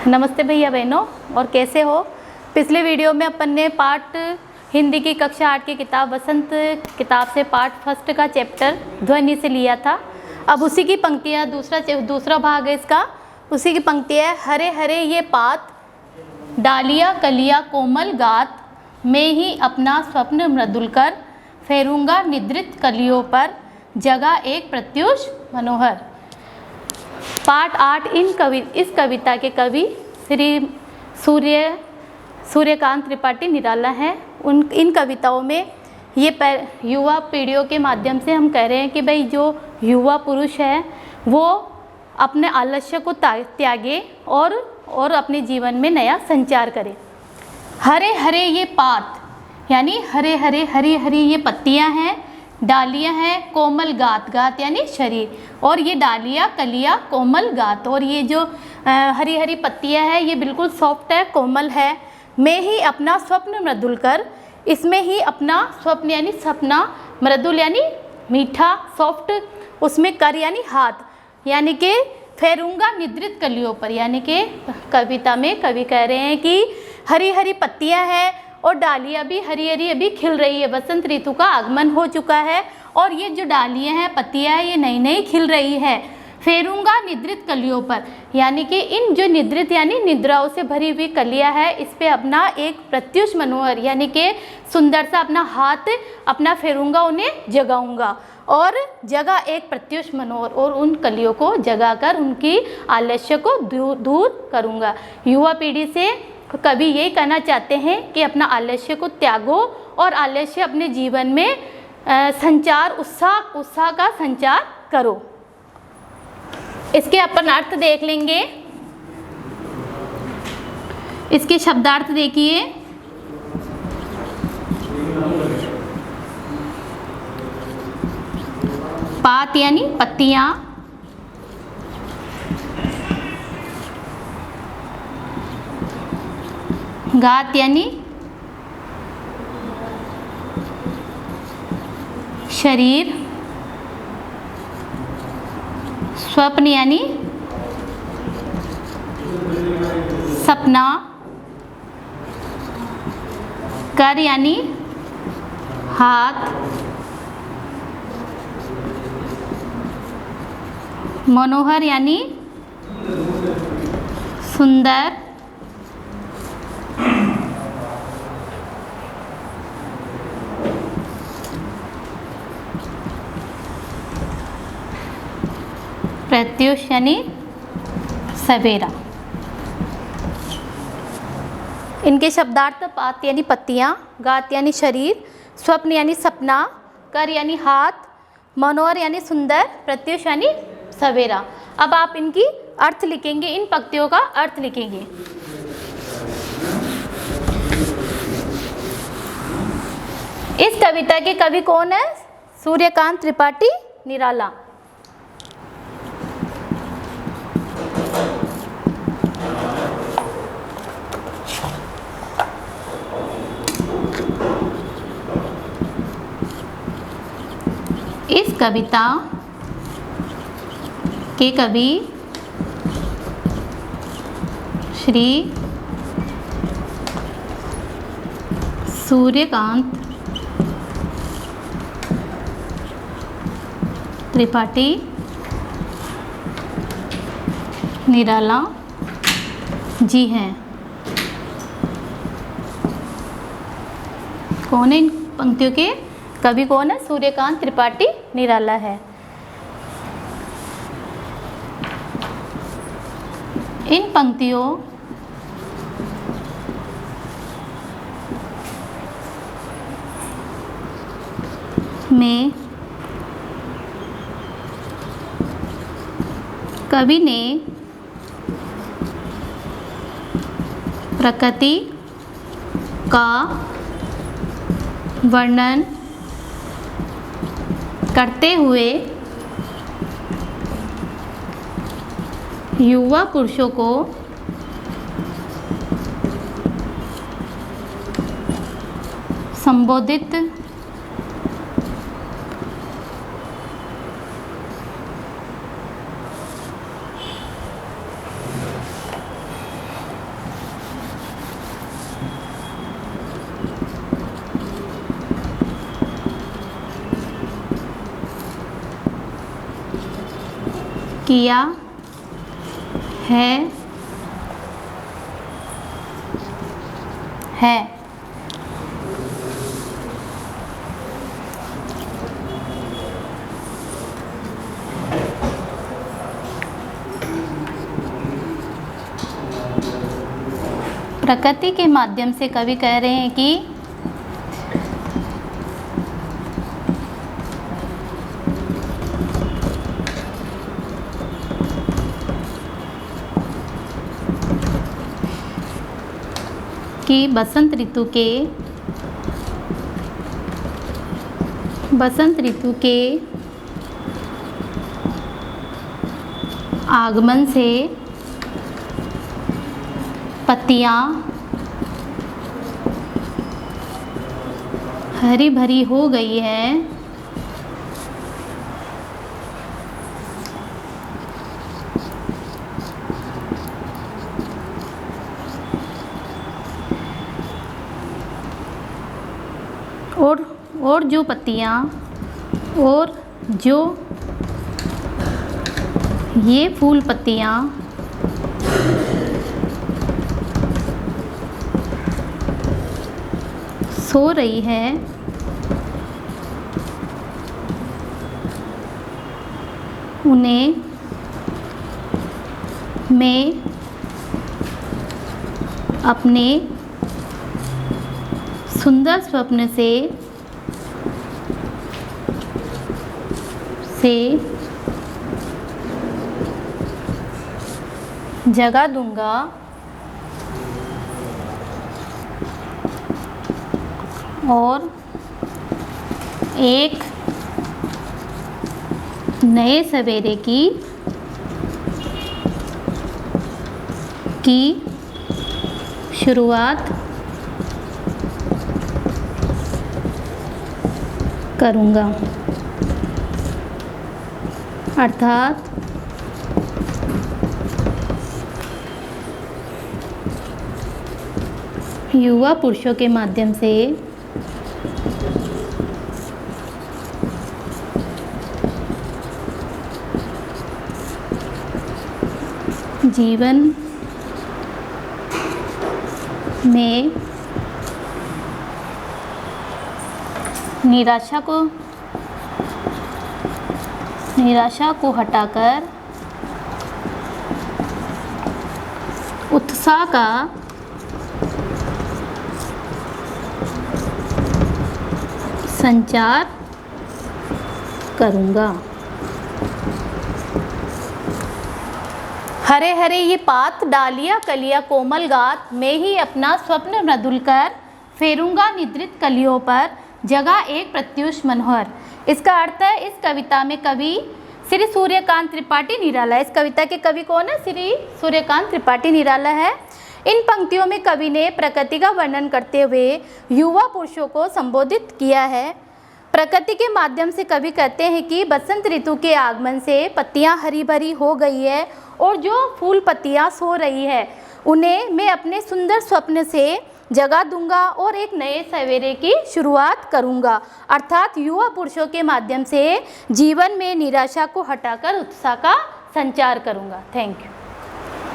नमस्ते भैया बहनों, और कैसे हो। पिछले वीडियो में अपन ने पाठ हिंदी की कक्षा 8 की किताब वसंत किताब से पाठ फर्स्ट का चैप्टर ध्वनि से लिया था। अब उसी की पंक्तियाँ दूसरा भाग है इसका, उसी की पंक्तियाँ हरे हरे ये पात, डालिया कलिया कोमल गात, मैं ही अपना स्वप्न मृदुल कर, फेरूंगा निद्रित कलियों पर, जगह एक प्रत्युष मनोहर। पाठ 8 इस कविता के कवि श्री सूर्यकांत त्रिपाठी निराला हैं। इन कविताओं में ये युवा पीढ़ियों के माध्यम से हम कह रहे हैं कि भाई जो युवा पुरुष है वो अपने आलस्य को त्यागे और अपने जीवन में नया संचार करे। हरे हरे ये पात यानी हरे हरे हरी हरी ये पत्तियां हैं, डालियां हैं, कोमल गात, गात यानी शरीर, और ये डालियां कलियां कोमल गात, और ये जो हरी हरी पत्तियां हैं ये बिल्कुल सॉफ्ट है, कोमल है। मैं ही अपना स्वप्न मृदुल कर, इसमें ही अपना स्वप्न यानी सपना, मृदुल यानी मीठा, सॉफ्ट, उसमें कर यानी हाथ, यानी कि फेरूंगा निद्रित कलियों पर, यानी कि कविता में कवि कह रहे हैं कि हरी हरी पत्तियां हैं और डालियां भी हरी हरी अभी खिल रही है, वसंत ऋतु का आगमन हो चुका है और ये जो डालियां हैं, पत्तियां हैं, ये नई नई खिल रही है। फेरूंगा निद्रित कलियों पर, यानी कि इन जो निद्रित यानी निद्राओं से भरी हुई कलियां है, इस पे अपना एक प्रत्युष मनोहर यानी कि सुंदर सा अपना हाथ अपना फेरूंगा, उन्हें जगाऊंगा, और जगह एक प्रत्युष मनोहर, और उन कलियों को जगाकर उनकी आलस्य को दूर करूंगा। युवा पीढ़ी से कवि यही कहना चाहते हैं कि अपना आलस्य को त्यागो और आलस्य अपने जीवन में संचार उत्साह का संचार करो। इसके अपन अर्थ देख लेंगे। इसके शब्दार्थ देखिए। पात यानी पत्तियां, गात यानी शरीर, स्वप्न यानी सपना, कर यानी हाथ, मनोहर यानी सुंदर, प्रत्युष यानी सवेरा। इनके शब्दार्थ पात यानी पत्तियां, गात यानी शरीर, स्वप्न यानी सपना, कर यानी हाथ, मनोहर यानी सुंदर, प्रत्युष यानी सवेरा। अब आप इनकी अर्थ लिखेंगे, इन पंक्तियों का अर्थ लिखेंगे। इस कविता के कवि कौन है? सूर्यकांत त्रिपाठी निराला। इस कविता के कवि श्री सूर्यकांत त्रिपाठी निराला जी हैं। कौन है इन पंक्तियों के कवि? कौन है? सूर्यकांत त्रिपाठी निराला है। इन पंक्तियों में कवि ने प्रकृति का वर्णन करते हुए युवा पुरुषों को संबोधित किया है प्रकृति के माध्यम से कवि कह रहे हैं कि बसंत ऋतु के आगमन से पत्तियाँ हरी भरी हो गई है और जो पत्तियाँ और जो ये फूल पत्तियाँ सो रही है उन्हें मैं अपने सुंदर स्वप्न से जगा दूंगा और एक नए सवेरे की शुरुआत करूँगा। अर्थात युवा पुरुषों के माध्यम से जीवन में निराशा को हटाकर उत्साह का संचार करूँगा। हरे हरे ये पात डालिया कलिया कोमल गात, मैं ही अपना स्वप्न मृदुल कर फेरूंगा निद्रित कलियों पर, जगह एक प्रत्युष मनोहर। इसका अर्थ है इस कविता में कवि श्री सूर्यकांत त्रिपाठी निराला, इस कविता के कवि कौन है? श्री सूर्यकांत त्रिपाठी निराला है। इन पंक्तियों में कवि ने प्रकृति का वर्णन करते हुए युवा पुरुषों को संबोधित किया है। प्रकृति के माध्यम से कवि कहते हैं कि बसंत ऋतु के आगमन से पत्तियां हरी भरी हो गई है और जो फूल पत्तियां सो रही है उन्हें मैं अपने सुंदर स्वप्न से जगा दूंगा और एक नए सवेरे की शुरुआत करूंगा। अर्थात युवा पुरुषों के माध्यम से जीवन में निराशा को हटाकर उत्साह का संचार करूंगा। Thank you.